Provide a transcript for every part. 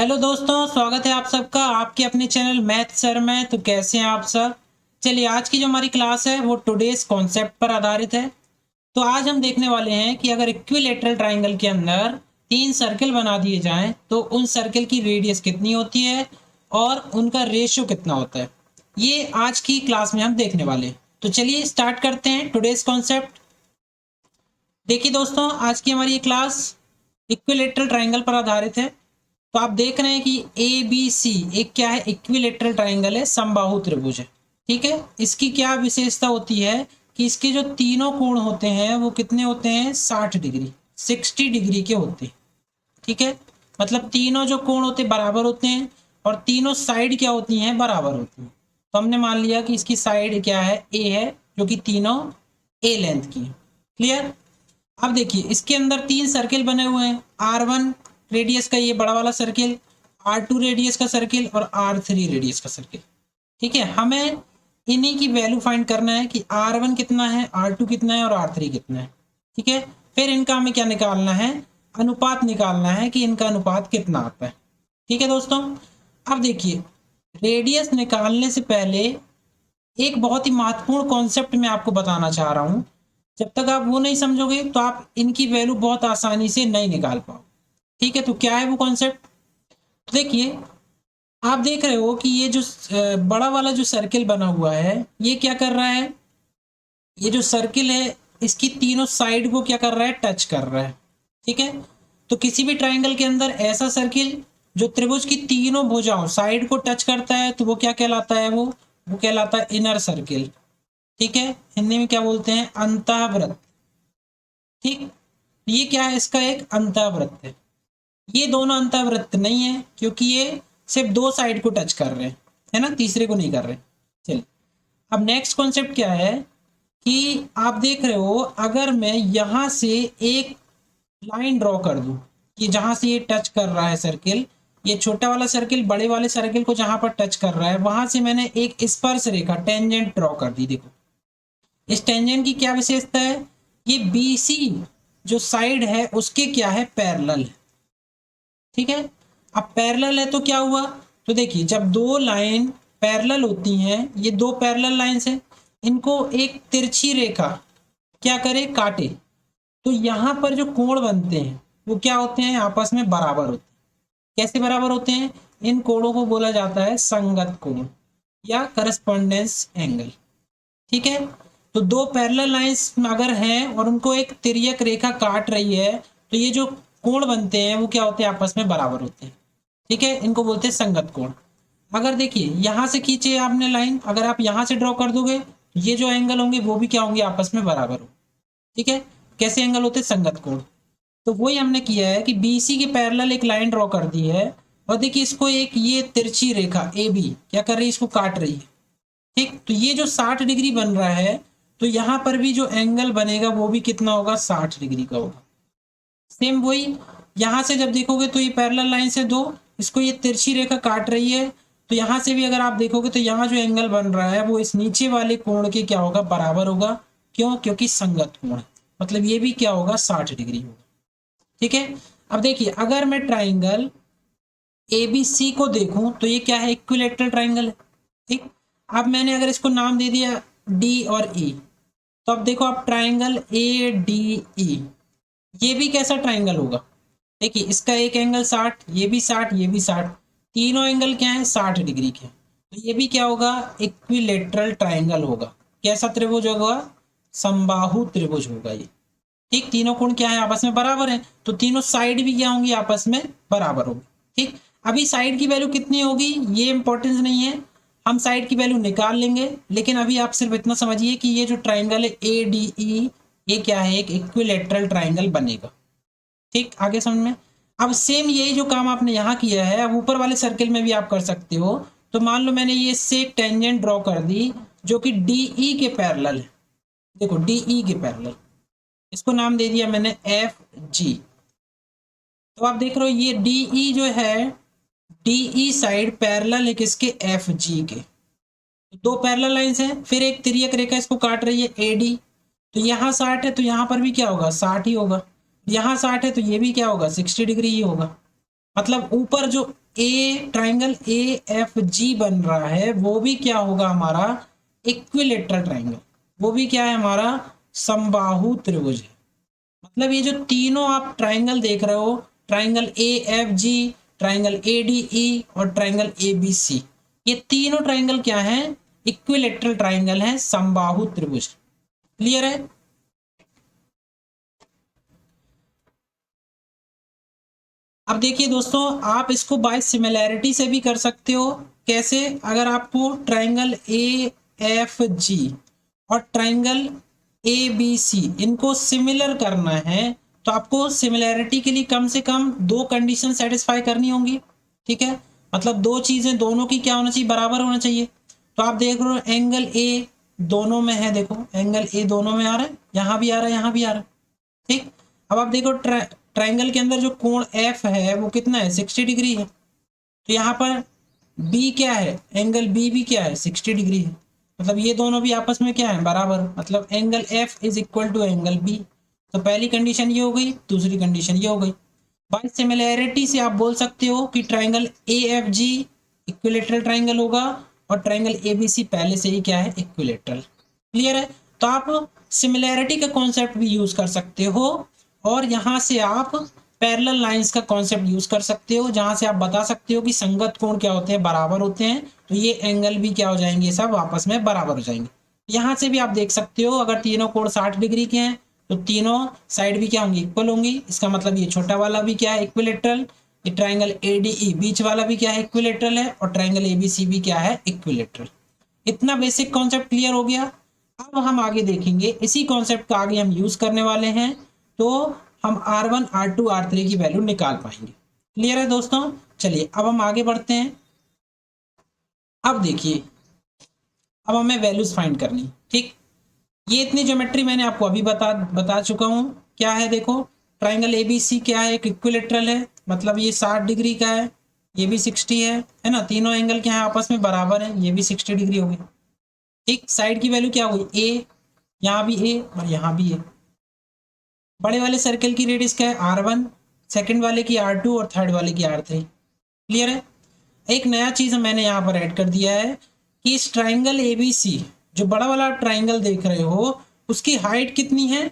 Hello दोस्तों, स्वागत है आप सबका आपके अपने चैनल मैथ सर में। तो कैसे हैं आप सब। चलिए, आज की जो हमारी क्लास है वो टुडेस कॉन्सेप्ट पर आधारित है। तो आज हम देखने वाले हैं कि अगर इक्विलेटरल ट्राइंगल के अंदर तीन सर्किल बना दिए जाएं तो उन सर्किल की रेडियस कितनी होती है और उनका रेशियो कितना होता है। ये आज की क्लास में हम देखने वाले हैं। तो चलिए स्टार्ट करते हैं टुडेस कॉन्सेप्ट। देखिए दोस्तों, आज की हमारी ये क्लास इक्विलेटरल ट्राइंगल पर आधारित है। तो आप देख रहे हैं कि ए बी सी एक क्या है, इक्विलेटरल ट्राइंगल है, समबाहु त्रिभुज है। ठीक है, इसकी क्या विशेषता होती है कि इसके जो तीनों कोण होते हैं वो कितने होते हैं, 60 डिग्री, 60 डिग्री के होते हैं। ठीक है, मतलब तीनों जो कोण होते हैं बराबर होते हैं और तीनों साइड क्या होती हैं, बराबर होती हैं। तो हमने मान लिया कि इसकी साइड क्या है, ए है, जो कि तीनों ए लेंथ की है। क्लियर। अब देखिए, इसके अंदर तीन सर्किल बने हुए हैं, R1 रेडियस का ये बड़ा वाला सर्किल, R2 रेडियस का सर्किल और R3 रेडियस का सर्किल। ठीक है, हमें इन्हीं की वैल्यू फाइंड करना है कि R1 कितना है, R2 कितना है और R3 कितना है। ठीक है, फिर इनका हमें क्या निकालना है, अनुपात निकालना है कि इनका अनुपात कितना आता है। ठीक है दोस्तों, अब देखिए, रेडियस निकालने से पहले एक बहुत ही महत्वपूर्ण कॉन्सेप्ट मैं आपको बताना चाह रहा हूं। जब तक आप वो नहीं समझोगे तो आप इनकी वैल्यू बहुत आसानी से नहीं निकाल पाओ। ठीक है, तो क्या है वो कॉन्सेप्ट। तो देखिए, आप देख रहे हो कि ये जो बड़ा वाला जो सर्किल बना हुआ है ये क्या कर रहा है, ये जो सर्किल है इसकी तीनों साइड को क्या कर रहा है, टच कर रहा है। ठीक है, तो किसी भी ट्राइंगल के अंदर ऐसा सर्किल जो त्रिभुज की तीनों भुजाओं साइड को टच करता है तो वो क्या कहलाता है, वो कहलाता है इनर सर्किल। ठीक है, हिंदी में क्या बोलते हैं, अंतःवृत्त। ठीक, ये क्या है, इसका एक अंतःवृत्त है। ये दोनों अंतःवृत्त नहीं है क्योंकि ये सिर्फ दो साइड को टच कर रहे हैं, है ना, तीसरे को नहीं कर रहे। चलिए, अब नेक्स्ट कॉन्सेप्ट क्या है कि आप देख रहे हो, अगर मैं यहां से एक लाइन ड्रॉ कर दूं कि जहां से ये टच कर रहा है सर्किल, ये छोटा वाला सर्किल बड़े वाले सर्किल को जहां पर टच कर रहा है वहां से मैंने एक स्पर्श रेखा टेंजेंट ड्रॉ कर दी। देखो, इस टेंजेंट की क्या विशेषता है, ये BC जो साइड है उसके क्या है, पैरेलल है। ठीक है, अब पैरेलल है तो क्या हुआ, तो देखिए जब दो लाइन पैरेलल होती हैं, ये दो पैरेलल लाइंस हैं, इनको एक तिरछी रेखा क्या करे, काटे, तो यहां पर जो कोण बनते हैं वो क्या होते हैं, आपस में बराबर होते हैं। कैसे बराबर होते हैं, इन कोणों को बोला जाता है संगत कोण या करस्पॉन्डेंस एंगल। ठीक है, तो दो पैरेलल लाइंस अगर हैं और उनको एक तिर्यक रेखा काट रही है तो ये जो कोण बनते हैं वो क्या होते हैं, आपस में बराबर होते हैं। ठीक है, इनको बोलते हैं संगत कोण। अगर देखिए यहां से खींचे आपने लाइन, अगर आप यहां से ड्रॉ कर दोगे ये जो एंगल होंगे वो भी क्या होंगे, आपस में बराबर हो। ठीक है, कैसे एंगल होते हैं, संगत कोण। तो वही हमने किया है कि BC के पैरेलल एक लाइन ड्रॉ कर दी है और देखिए इसको एक ये तिरछी रेखा AB क्या कर रही है, इसको काट रही है। ठीक, तो ये जो 60 डिग्री बन रहा है तो यहां पर भी जो एंगल बनेगा वो भी कितना होगा, 60 डिग्री का होगा। सेम वही, यहां से जब देखोगे तो ये पैरेलल लाइन से दो, इसको ये तिरछी रेखा काट रही है, तो यहां से भी अगर आप देखोगे तो यहाँ जो एंगल बन रहा है वो इस नीचे वाले कोण के क्या होगा, बराबर होगा। क्यों, क्योंकि संगत कोण है, मतलब ये भी क्या होगा, 60 डिग्री होगा। ठीक है, अब देखिए अगर मैं ट्राइंगल ABC को देखूं तो ये क्या है, इक्विलेटरल ट्राइंगल है। ठीक, अब मैंने अगर इसको नाम दे दिया D और E, तो अब देखो आप ट्राइंगल ADE, ये भी कैसा ट्राइंगल होगा। देखिए इसका एक एंगल 60, ये भी 60, ये भी 60, तीनों एंगल क्या है, 60 डिग्री के। तो ये भी क्या होगा, इक्विलेटरल ट्राइंगल होगा। कैसा त्रिभुज होगा, समबाहु त्रिभुज होगा ये। ठीक, तीनों कोण क्या है, आपस में बराबर है, तो तीनों साइड भी क्या होंगी, आपस में बराबर होगी। ठीक, अभी साइड की वैल्यू कितनी होगी ये इंपॉर्टेंस नहीं है, हम साइड की वैल्यू निकाल लेंगे, लेकिन अभी आप सिर्फ इतना समझिए कि ये जो ट्राइंगल है ADE ये क्या है, एक इक्विलेटरल ट्राइंगल बनेगा। ठीक, आगे समझ में। अब सेम यही जो काम आपने यहाँ किया है अब ऊपर वाले सर्किल में भी आप कर सकते हो। तो मान लो मैंने ये से एक टेंजेंट ड्रॉ कर दी जो कि DE के पैरेलल है। देखो DE के पैरेलल, इसको नाम दे दिया मैंने FG। तो आप देख रहे हो ये DE जो है, DE साइड पैरेलल है किसके, FG के। तो दो पैरेलल लाइंस हैं, फिर एक तिर्यक रेखा इसको काट रही है AD। तो यहाँ 60 है तो यहाँ पर भी क्या होगा, 60 ही होगा। यहाँ 60 है तो ये भी क्या होगा, 60 डिग्री ही होगा। मतलब ऊपर जो ट्राइंगल ए एफ जी बन रहा है वो भी क्या होगा हमारा इक्विलेटरल ट्राइंगल, वो भी क्या है हमारा समबाहु त्रिभुज है। मतलब ये जो तीनों आप ट्राइंगल देख रहे हो, triangle A F G, triangle A D E और ट्राइंगल ए बी सी, ये तीनों ट्राइंगल क्या है इक्विलेटरल ट्राइंगल है, समबाहु त्रिभुज। क्लियर है? अब देखिए दोस्तों, आप इसको बाय सिमिलैरिटी से भी कर सकते हो। कैसे? अगर आपको ट्राइंगल ए एफ जी और ट्राइंगल ए बी सी इनको सिमिलर करना है तो आपको सिमिलैरिटी के लिए कम से कम दो कंडीशन सेटिस्फाई करनी होंगी। ठीक है, मतलब दो चीजें दोनों की क्या होना चाहिए, बराबर होना चाहिए। तो आप देख रहे हो एंगल ए दोनों में है, देखो एंगल ए दोनों में आ रहा है, यहाँ भी आ रहा है, यहाँ भी आ रहा है। ठीक, अब आप देखो ट्राइंगल के अंदर जो कोण एफ है वो कितना है 60 डिग्री है। तो यहाँ पर बी क्या है, एंगल बी भी क्या है 60 डिग्री है। मतलब ये दोनों भी आपस में क्या है बराबर, मतलब angle F is equal to angle B. तो पहली कंडीशन ये हो गई, दूसरी कंडीशन ये हो गई। बाय सिमिलैरिटी से आप बोल सकते हो कि triangle A F G equilateral triangle होगा और ट्राइंगल ए बी सी पहले से ही क्या है इक्विलेटरल। क्लियर है? तो आप सिमिलैरिटी का कॉन्सेप्ट भी यूज कर सकते हो और यहाँ से आप पैरेलल लाइंस का कॉन्सेप्ट यूज कर सकते हो, जहां से आप बता सकते हो कि संगत कोण क्या होते हैं, बराबर होते हैं। तो ये एंगल भी क्या हो जाएंगे, सब आपस में बराबर हो जाएंगे। यहाँ से भी आप देख सकते हो अगर तीनों कोण 60 डिग्री के हैं तो तीनों साइड भी क्या होंगी, इक्वल होंगी। इसका मतलब ये छोटा वाला भी क्या है इक्विलेटरल, ये ट्राइंगल ए डी ई बीच वाला भी क्या है इक्विलेटरल है और ट्राइंगल ए बी सी भी क्या है इक्विलेटरल। इतना बेसिक कॉन्सेप्ट क्लियर हो गया। अब हम आगे देखेंगे, इसी कॉन्सेप्ट का आगे हम यूज करने वाले हैं, तो हम R1 R2 R3 की वैल्यू निकाल पाएंगे। क्लियर है दोस्तों? चलिए अब हम आगे बढ़ते हैं। अब देखिए, अब हमें वैल्यूज फाइंड करनी। ठीक, ये इतनी ज्योमेट्री मैंने आपको अभी बता चुका हूँ। क्या है देखो, ट्राइंगल ए बी सी क्या है, एक इक्विलेटरल है, मतलब ये 60 डिग्री का है, ये भी 60 है ना। तीनों एंगल क्या है आपस में बराबर है, ये भी 60 डिग्री हो गई। ठीक, साइड की वैल्यू क्या हुई ए, यहाँ भी ए और यहाँ भी ए। बड़े वाले सर्कल की रेडियस क्या है R1, सेकंड वाले की R2 और थर्ड वाले की R3। क्लियर है? एक नया चीज मैंने यहाँ पर ऐड कर दिया है कि इस ट्राइंगल ABC, जो बड़ा वाला ट्राइंगल देख रहे हो, उसकी हाइट कितनी है,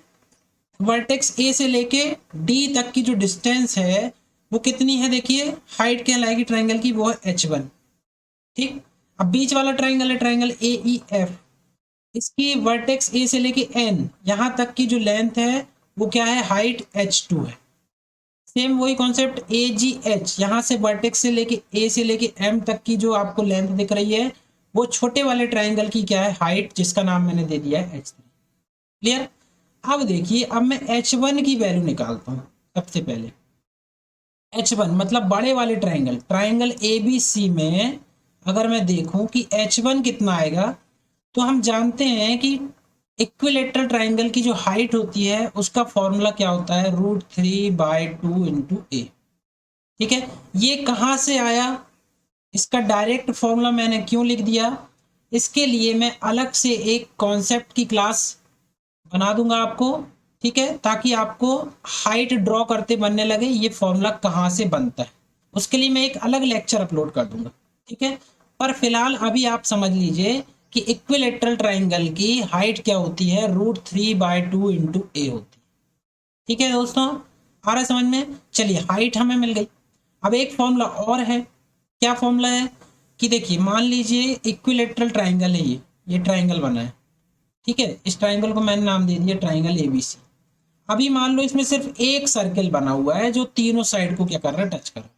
वर्टेक्स A से लेके D तक की जो डिस्टेंस है वो कितनी है, देखिए हाइट कहलाएगी ट्राइंगल की, वो है H1। ठीक, अब बीच वाला ट्राइंगल है ट्राइंगल AEF, इसकी वर्टेक्स A से लेके N यहाँ तक की जो लेंथ है वो क्या है, हाइट H2 है। सेम वही कॉन्सेप्ट AGH, यहाँ से वर्टेक्स से लेके A से लेके M तक की जो आपको लेंथ दिख रही है वो छोटे वाले ट्राइंगल की क्या है हाइट, जिसका नाम मैंने दे दिया है H3। क्लियर? अब देखिए, अब मैं H1 की वैल्यू निकालता हूँ। सबसे पहले H1 मतलब बड़े वाले ट्राइंगल, ट्राइंगल ABC में अगर मैं देखूं कि H1 कितना आएगा, तो हम जानते हैं कि इक्विलेटरल ट्राइंगल की जो हाइट होती है उसका फॉर्मूला क्या होता है, √3/2 इंटू ए। ठीक है, ये कहाँ से आया, इसका डायरेक्ट फॉर्मूला मैंने क्यों लिख दिया, इसके लिए मैं अलग से एक कॉन्सेप्ट की क्लास बना दूंगा आपको। ठीक है, ताकि आपको हाइट ड्रॉ करते बनने लगे ये फॉर्मूला कहाँ से बनता है, उसके लिए मैं एक अलग लेक्चर अपलोड कर दूंगा। ठीक है, पर फिलहाल अभी आप समझ लीजिए कि इक्विलेटरल ट्राइंगल की हाइट क्या होती है, √3/2 इंटू ए होती है। ठीक है दोस्तों, आ रहा है समझ में? चलिए, हाइट हमें मिल गई। अब एक फॉर्मूला और है, क्या फॉर्मूला है कि देखिए, मान लीजिए इक्विलेटरल ट्राइंगल है, ये ट्राइंगल बना है। ठीक है, इस ट्राइंगल को मैंने नाम दे दिया ट्राइंगल ABC। अभी मान लो इसमें सिर्फ एक सर्कल बना हुआ है जो तीनों साइड को क्या कर रहा है, टच कर रहा है।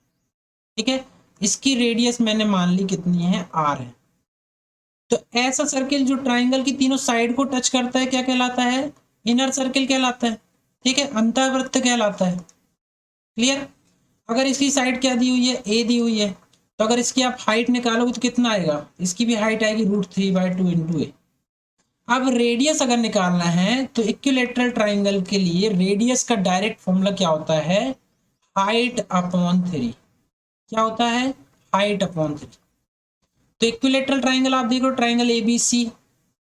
ठीक है, इसकी रेडियस मैंने मान ली कितनी है, R है। तो ऐसा सर्किल जो ट्राइंगल की तीनों साइड को टच करता है क्या कहलाता है, इनर सर्किल कहलाता है। ठीक है, अंतःवृत्त कहलाता है। क्लियर? अगर इसकी साइड क्या दी हुई है, ए दी हुई है, तो अगर इसकी आप हाइट निकालोगे तो कितना आएगा, इसकी भी हाइट आएगी √3/2 इंटू ए। अब रेडियस अगर निकालना है तो इक्विलेटरल ट्राइंगल के लिए रेडियस का डायरेक्ट फॉर्मूला क्या होता है, हाइट अपॉन 3। क्या होता है, हाइट अपॉन 3। तो इक्विलेटरल ट्राइंगल आप देखो, ट्राइंगल ABC,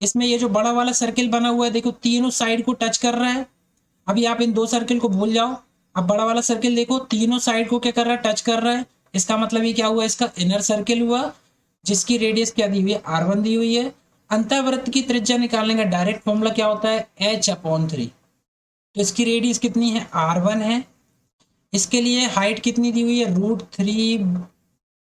इसमें ये जो बड़ा वाला सर्किल बना हुआ है देखो तीनों साइड को टच कर रहा है। अभी आप इन दो सर्किल को भूल जाओ, अब बड़ा वाला सर्किल देखो तीनों साइड को क्या कर रहा है, टच कर रहा है। इसका मतलब ये क्या हुआ, इसका इनर सर्किल हुआ जिसकी रेडियस क्या दी हुई है, R1 दी हुई है। अंतःवृत्त की त्रिज्या निकालने का डायरेक्ट फॉर्मूला क्या होता है, H/3। तो इसकी रेडियस कितनी है, R1 है। इसके लिए हाइट कितनी दी हुई है,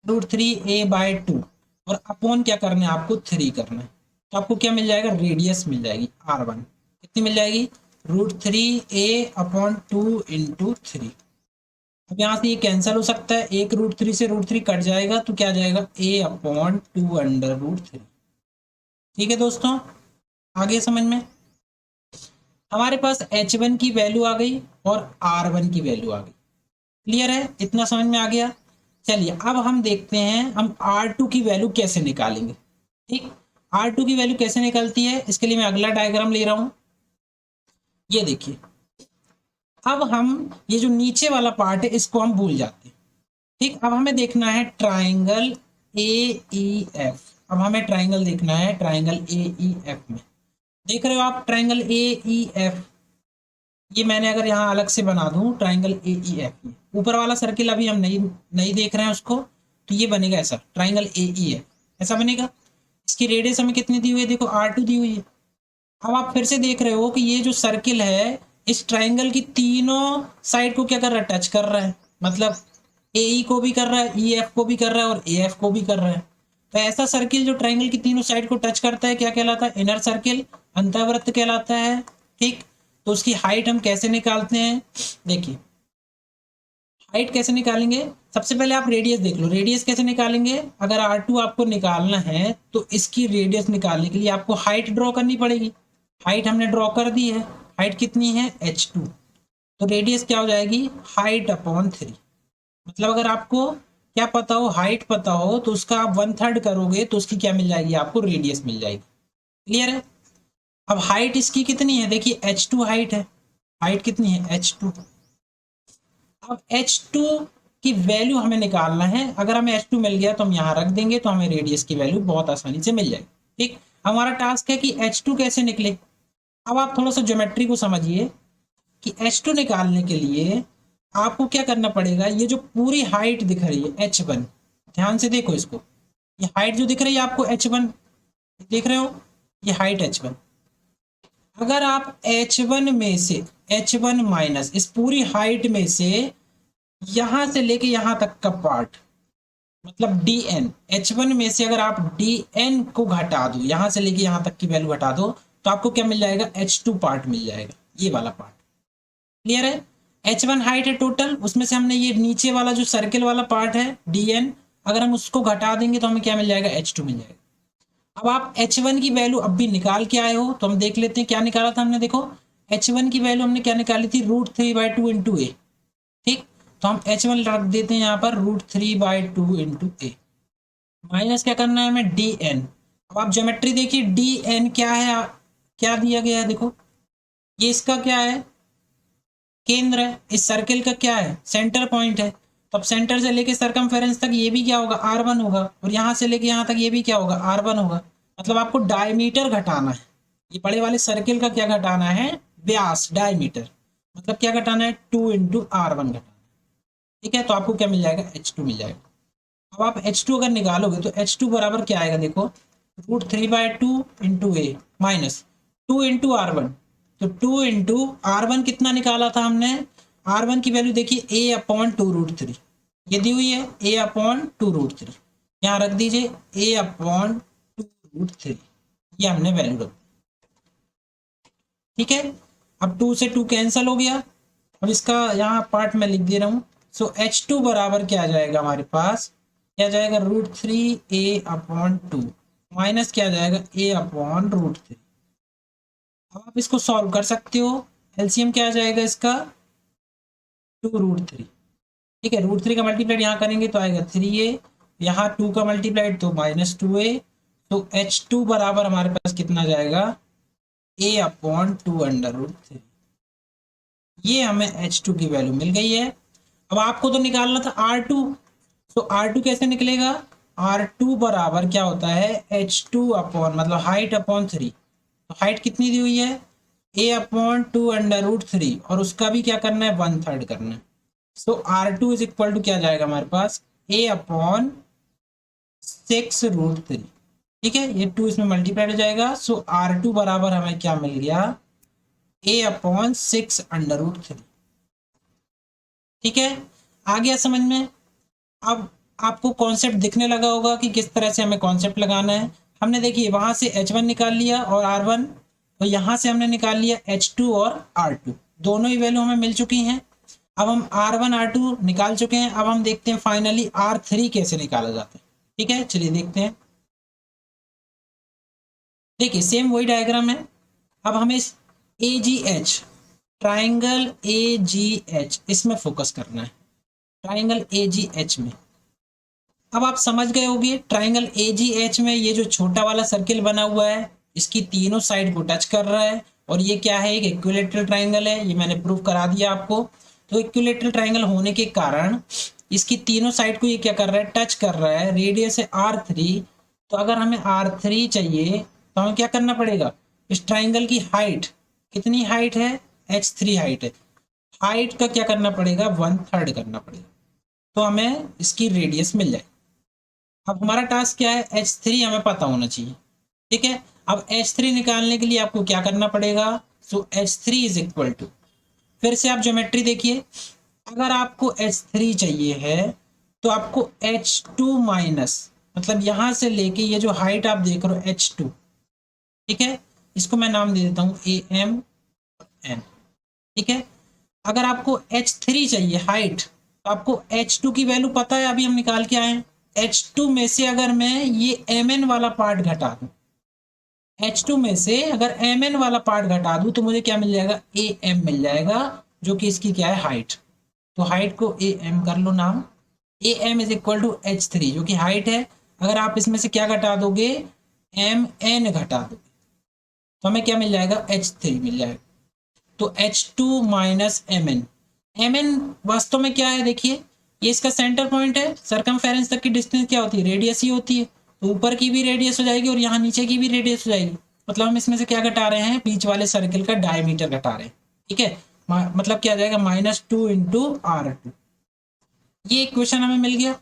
√3a/2 और अपॉन क्या करना है आपको, 3 करना है। तो आपको क्या मिल जाएगा, रेडियस मिल जाएगी R1 कितनी मिल जाएगी, √3a/2 इंटू 3। अब यहाँ से ये कैंसिल हो सकता है, एक √3 से √3 कट जाएगा तो क्या जाएगा, a/2 √3। ठीक है दोस्तों, आगे समझ में। हमारे पास H1 की वैल्यू आ गई और R1 की वैल्यू आ गई। क्लियर है, इतना समझ में आ गया। चलिए अब हम देखते हैं हम R2 की वैल्यू कैसे निकालेंगे। ठीक, R2 की वैल्यू कैसे निकलती है, इसके लिए मैं अगला डायग्राम ले रहा हूं। ये देखिए, अब हम ये जो नीचे वाला पार्ट है इसको हम भूल जाते हैं। ठीक, अब हमें देखना है ट्राइंगल AEF। अब हमें ट्राइंगल देखना है, ट्राइंगल AEF में देख रहे हो आप, ट्राइंगल AEF ये मैंने अगर यहाँ अलग से बना दूं ट्राइंगल AEF, ऊपर वाला सर्किल अभी हम नहीं नहीं देख रहे हैं उसको, तो ये बनेगा ऐसा, ट्राइंगल AEF ऐसा बनेगा। इसकी रेडियस हमें कितनी दी हुई है, देखो R2 दी हुई है। अब आप फिर से देख रहे हो कि ये जो सर्किल है इस ट्राइंगल की तीनों साइड को क्या कर रहा है, टच कर रहा है। मतलब AE को भी कर रहा है, EF को भी कर रहा है और AF को भी कर रहा है। तो ऐसा सर्किल जो ट्राइंगल की तीनों साइड को टच करता है क्या कहलाता है, इनर सर्किल, अंतःवृत्त कहलाता है। ठीक, तो उसकी हाइट हम कैसे निकालते हैं, देखिए हाइट कैसे निकालेंगे। सबसे पहले आप रेडियस देख लो, रेडियस कैसे निकालेंगे। अगर R2 आपको निकालना है तो इसकी रेडियस निकालने के लिए आपको हाइट ड्रॉ करनी पड़ेगी। हाइट हमने ड्रॉ कर दी है, हाइट कितनी है, H2। तो रेडियस क्या हो जाएगी, हाइट/3। मतलब अगर आपको क्या पता हो, हाइट पता हो, तो उसका आप 1/3 करोगे तो उसकी क्या मिल जाएगी, आपको रेडियस मिल जाएगी। क्लियर है। अब हाइट इसकी कितनी है, देखिए H2 हाइट है, हाइट कितनी है, H2। अब H2 की वैल्यू हमें निकालना है। अगर हमें H2 मिल गया तो हम यहाँ रख देंगे तो हमें रेडियस की वैल्यू बहुत आसानी से मिल जाएगी। ठीक, हमारा टास्क है कि H2 कैसे निकले। अब आप थोड़ा सा ज्योमेट्री को समझिए कि H2 निकालने के लिए आपको क्या करना पड़ेगा। ये जो पूरी हाइट दिख रही है H1, ध्यान से देखो इसको, ये हाइट जो दिख रही है आपको H1, देख रहे हो, ये हाइट H1। अगर आप H1 में से H1 माइनस इस पूरी हाइट में से यहां से लेके यहां तक का पार्ट, मतलब DN, H1 में से अगर आप DN को घटा दो, यहां से लेके यहां तक की वैल्यू घटा दो, तो आपको क्या मिल जाएगा, H2 पार्ट मिल जाएगा, ये वाला पार्ट। क्लियर है। H1 हाइट है टोटल, उसमें से हमने ये नीचे वाला जो सर्किल वाला पार्ट है DN, अगर हम उसको घटा देंगे तो हमें क्या मिल जाएगा, H2 मिल जाएगा। अब आप H1 की वैल्यू अब भी निकाल के आए हो तो हम देख लेते हैं क्या निकाला था हमने। देखो H1 की वैल्यू हमने क्या निकाली थी, √3/2 इंटू ए। ठीक, तो हम H1 रख देते हैं यहाँ पर √3/2 इंटू ए, माइनस क्या करना है हमें, DN। अब आप ज्योमेट्री देखिए, DN क्या है, क्या दिया गया है, देखो ये इसका क्या है, केंद्र है, इस सर्किल का क्या है, सेंटर पॉइंट है। तो अब सेंटर से लेके सरकमफेरेंस तक ये भी क्या होगा, R1 होगा, और यहाँ से लेके यहाँ तक ये भी क्या होगा, R1 होगा। मतलब आपको डायमीटर घटाना है, ये बड़े वाले सर्किल का क्या घटाना है, व्यास, डायमीटर। मतलब क्या घटाना है, 2 इंटू R1 घटाना। ठीक है, तो आपको क्या मिल जाएगा, H2 मिल जाएगा। अब आप H2 अगर निकालोगे तो H2 बराबर क्या आएगा, देखो √3/2 इंटू ए माइनस 2 इंटू R1। तो 2 इंटू R1 कितना निकाला था हमने, R1 की वैल्यू देखिए A/2 √3, ये दी हुई है A/2 √3, यहाँ रख दीजिए A/2 √3, ये हमने वैल्यू रख। ठीक है, अब 2 से 2 कैंसिल हो गया। अब इसका यहाँ पार्ट में लिख दे रहा हूँ। सो H2 बराबर क्या आ जाएगा हमारे पास, क्या जाएगा, √3a/2 माइनस क्या जाएगा, A/√3। अब आप इसको सॉल्व कर सकते हो, एलसीएम क्या आ जाएगा इसका, 2 √3। ठीक है, √3 का मल्टीप्लाइड यहाँ करेंगे तो आएगा 3a, यहाँ 2 का मल्टीप्लाइड तो -2a। तो H2 बराबर हमारे पास कितना जाएगा, A/2 √3। ये हमें H2 की वैल्यू मिल गई है। अब आपको तो निकालना था R2, तो R2 कैसे निकलेगा, R2 बराबर क्या होता है, H2 अपॉन मतलब हाइट/3। तो हाइट कितनी दी हुई है, A/2 √3, और उसका भी क्या करना है, 1/3 करना है। सो R2 इज इक्वल टू क्या जाएगा हमारे पास, ए अपॉन 6√3। ठीक है, ये 2 इसमें मल्टीप्लाई हो जाएगा। सो R2 बराबर हमें क्या मिल गया, ए अपॉन 6√3। ठीक है, आ गया समझ में। अब आपको कॉन्सेप्ट दिखने लगा होगा कि किस तरह से हमें कॉन्सेप्ट लगाना है। हमने देखिए वहां से H1 निकाल लिया और R1, और यहाँ से हमने निकाल लिया H2 और R2, दोनों ही वैल्यू हमें मिल चुकी हैं। अब हम R1 R2 निकाल चुके हैं। अब हम देखते हैं फाइनली R3 कैसे निकाला जाता है। ठीक है, चलिए देखते हैं। देखिए सेम वही डायग्राम है। अब हमें इस AGH, ट्राइंगल AGH, इसमें फोकस करना है, ट्राइंगल AGH में। अब आप समझ गए होंगे ट्राइंगल AGH में ये जो छोटा वाला सर्किल बना हुआ है, इसकी तीनों साइड को टच कर रहा है, और ये क्या है, एक इक्विलेटरल ट्राइंगल है। ये मैंने प्रूव करा दिया आपको। तो इक्विलेटरल ट्राइंगल होने के कारण इसकी तीनों साइड को ये क्या कर रहा है, टच कर रहा है। रेडियस है R3। तो अगर हमें R3 चाहिए तो हमें क्या करना पड़ेगा, इस ट्राइंगल की हाइट, कितनी हाइट है, H3 हाइट है, हाइट का क्या करना पड़ेगा, 1/3 करना पड़ेगा, तो हमें इसकी रेडियस मिल जाए। अब हमारा टास्क क्या है, H3 हमें पता होना चाहिए। ठीक है, अब H3 निकालने के लिए आपको क्या करना पड़ेगा, सो H3 इज इक्वल टू, फिर से आप ज्योमेट्री देखिए। अगर आपको H3 चाहिए है तो आपको H2 माइनस, मतलब यहां से लेके ये जो हाइट आप देख रहे हो H2, ठीक है, इसको मैं नाम दे देता हूं AMN। ठीक है, अगर आपको H3 चाहिए हाइट, तो आपको H2 की वैल्यू पता है, अभी हम निकाल के आए हैं। H2 में से अगर मैं ये Mn वाला पार्ट घटा दूं, H2 में से अगर Mn वाला पार्ट घटा दूं, तो मुझे क्या मिल जाएगा, AM मिल जाएगा, जो कि इसकी क्या है, हाइट। तो हाइट को AM कर लो नाम। AM is equal to H3 जो कि हाइट है। अगर आप इसमें से क्या घटा दोगे, Mn घटा दोगे, तो हमें क्या मिल जाएगा, H3 मिल जाएगा। तो H2 माइनस Mn वास्तव में क्या है, देखिए ये इसका सेंटर पॉइंट है। सरकमफेरेंस तक की डिस्टेंस क्या होती है, रेडियस ही होती है। तो ऊपर की भी रेडियस हो जाएगी और यहाँ नीचे की भी रेडियस हो जाएगी। मतलब हम इसमें से क्या घटा रहे हैं, बीच वाले सर्किल का डायमीटर घटा रहे हैं। ठीक है, मतलब क्या आ जाएगा, -2 × R2। ये इक्वेशन हमें मिल गया।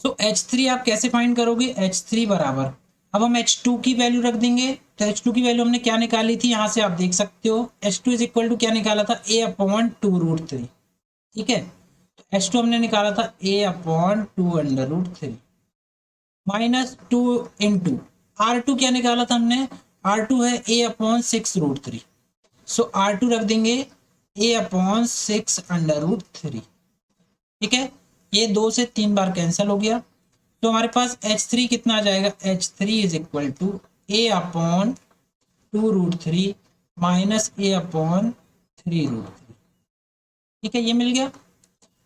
तो H3 आप कैसे फाइंड करोगे, H3 बराबर, अब हम H2 की वैल्यू रख देंगे। तो H2 की वैल्यू हमने क्या निकाली थी, यहाँ से आप देख सकते हो। H2 इज इक्वल टू क्या निकाला था, A/2√3। ठीक है, H2 हमने निकाला था A/2√3 -2 इंटू R2 क्या निकाला था हमने, R2 है A/6√3। सो R2 रख देंगे A/6√3। ठीक है, ये 2 से 3 बार कैंसिल हो गया। तो हमारे पास H3 कितना आ जाएगा, H3 is equal to A/2√3 -A/3√3। ठीक है, ये मिल गया। अब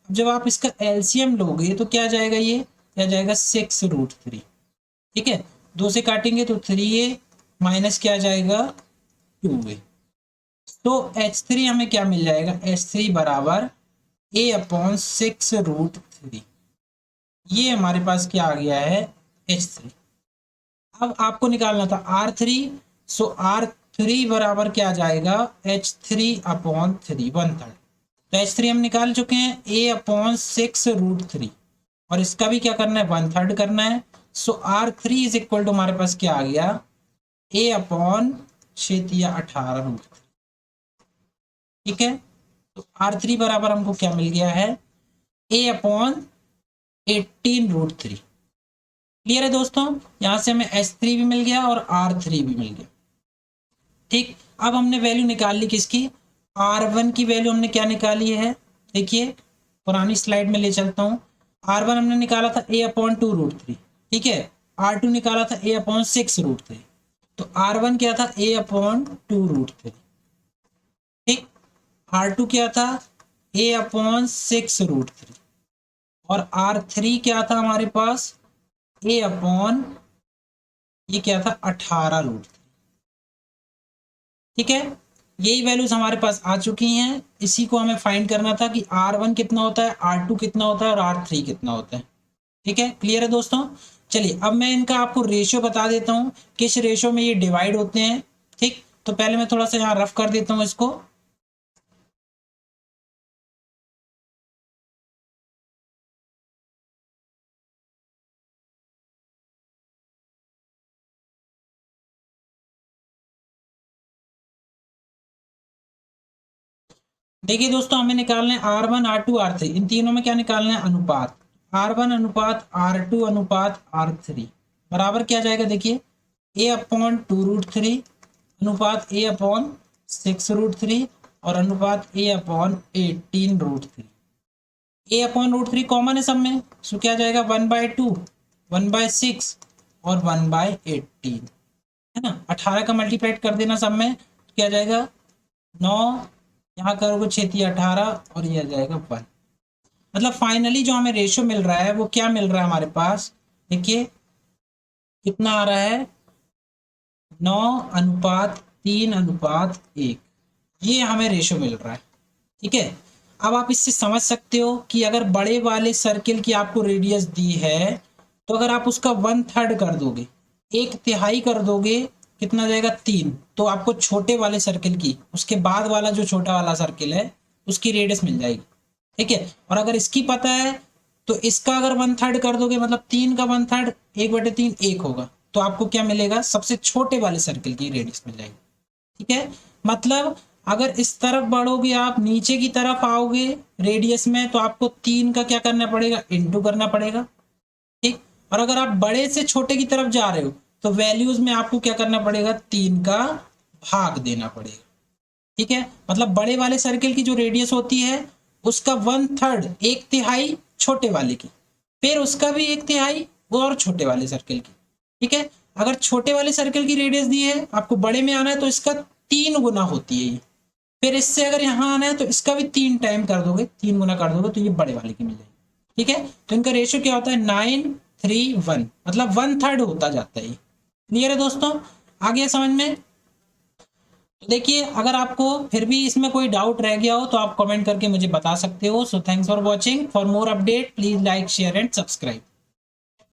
जब आप इसका एलसीएम लोगे तो क्या जाएगा, ये क्या जाएगा, 6√3। ठीक है, 2 से काटेंगे तो 3A माइनस क्या जाएगा, 2A। तो H3 हमें क्या मिल जाएगा, H3 बराबर A/6√3। ये हमारे पास क्या आ गया है, H3। अब आपको निकालना था R3। सो R3 बराबर क्या आ जाएगा, H3/3, 1/3। तो H3 हम निकाल चुके हैं, A/6√3, और इसका भी क्या करना है, 1/3 करना है। सो R3 इज इक्वल टू हमारे पास क्या आ गया, A/6/18√3। ठीक है, तो R3 बराबर हमको क्या मिल गया है, A/18√3। क्लियर है दोस्तों, यहां से हमें H3 भी मिल गया और R3 भी मिल गया। ठीक, अब हमने वैल्यू निकाल ली किसकी, R1 की वैल्यू हमने क्या निकाली है, देखिए पुरानी स्लाइड में ले चलता हूँ। R1 हमने निकाला था A/2√3। ठीक है, R2 निकाला था A/6√3। तो R1 क्या था, A/2√3। ठीक, R2 क्या था, A/6√3, और R3 क्या था हमारे पास, A अपॉन, ये क्या था, 18√3। ठीक है, यही वैल्यूज हमारे पास आ चुकी हैं। इसी को हमें फाइंड करना था कि R1 कितना होता है, R2 कितना होता है और R3 कितना होता है। ठीक है, क्लियर है दोस्तों। चलिए अब मैं इनका आपको रेशियो बता देता हूँ, किस रेशियो में ये डिवाइड होते हैं। ठीक, तो पहले मैं थोड़ा सा यहाँ रफ कर देता हूँ इसको। देखिए दोस्तों, हमें निकालना है R1 R2 R3, इन तीनों में क्या निकालना है, अनुपात। R1 अनुपात R2 अनुपात R3 बराबर क्या जाएगा, देखिए A/2√3 अनुपात A/6√3 और अनुपात A/18√3। A/√3 कॉमन है सब में, सो क्या जाएगा 1/2, 1/6 और 1/18, है ना। 18 का मल्टीप्लाइड कर देना सब में, तो क्या जाएगा 9, यहाँ करोगे 6 18 और ये आ जाएगा 1। मतलब फाइनली जो हमें रेशियो मिल रहा है वो क्या मिल रहा है हमारे पास, देखिए कितना आ रहा है, 9:3:1, ये हमें रेशियो मिल रहा है। ठीक है, अब आप इससे समझ सकते हो कि अगर बड़े वाले सर्किल की आपको रेडियस दी है, तो अगर आप उसका 1/3 कर दोगे, 1/3 कर दोगे, कितना जाएगा 3, तो आपको छोटे वाले सर्किल की, उसके बाद वाला जो छोटा वाला सर्किल है उसकी रेडियस मिल जाएगी। ठीक है, और अगर इसकी पता है तो इसका अगर 1/3 कर दोगे, मतलब 3 का 1/3, 1/3 1 होगा, तो आपको क्या मिलेगा, सबसे छोटे वाले सर्किल की रेडियस मिल जाएगी। ठीक है, मतलब अगर इस तरफ बढ़ोगे, आप नीचे की तरफ आओगे रेडियस में, तो आपको 3 का क्या करना पड़ेगा, इंटू करना पड़ेगा। ठीक, और अगर आप बड़े से छोटे की तरफ जा रहे हो तो वैल्यूज में आपको क्या करना पड़ेगा, 3 का भाग देना पड़ेगा। ठीक है, मतलब बड़े वाले सर्किल की जो रेडियस होती है उसका 1/3, 1/3 छोटे वाले की, फिर उसका भी 1/3 वो और छोटे वाले सर्किल की। ठीक है, अगर छोटे वाले सर्किल की रेडियस दी है, आपको बड़े में आना है तो इसका 3 गुना होती है ये, फिर इससे अगर यहाँ आना है तो इसका भी 3 टाइम कर दोगे, 3 गुना कर दोगे, तो ये बड़े वाले की मिल जाएगी। ठीक है, तो इनका रेशियो क्या होता है, 9:3:1, मतलब 1/3 होता जाता है। क्लियर है दोस्तों, आ गया समझ में। तो देखिए, अगर आपको फिर भी इसमें कोई डाउट रह गया हो तो आप कमेंट करके मुझे बता सकते हो। So thanks for watching, for more update please like share and subscribe.